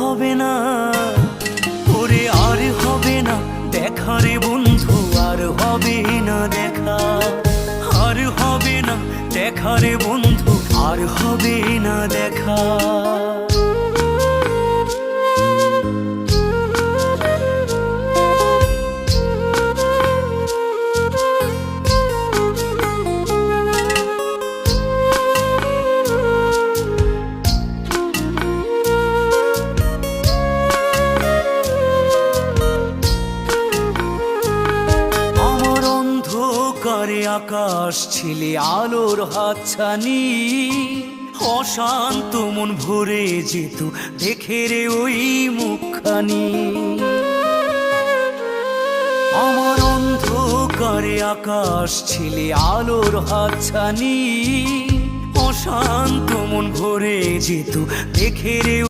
হবে না, ওরে আর হবে না দেখা রে বন্ধু, আর হবে না দেখা, আর হবে না দেখা রে বন্ধু, আর হবে না দেখা। করে আকাশ ছিলে আলোর হাতছানি, অশান্ত মন ভরে যেত দেখে রে ওই মুখখানি। আমার অন্ধকারে আকাশ ছিলে আলোর হাতছানি, অশান্ত মন ভরে যেত দেখে রে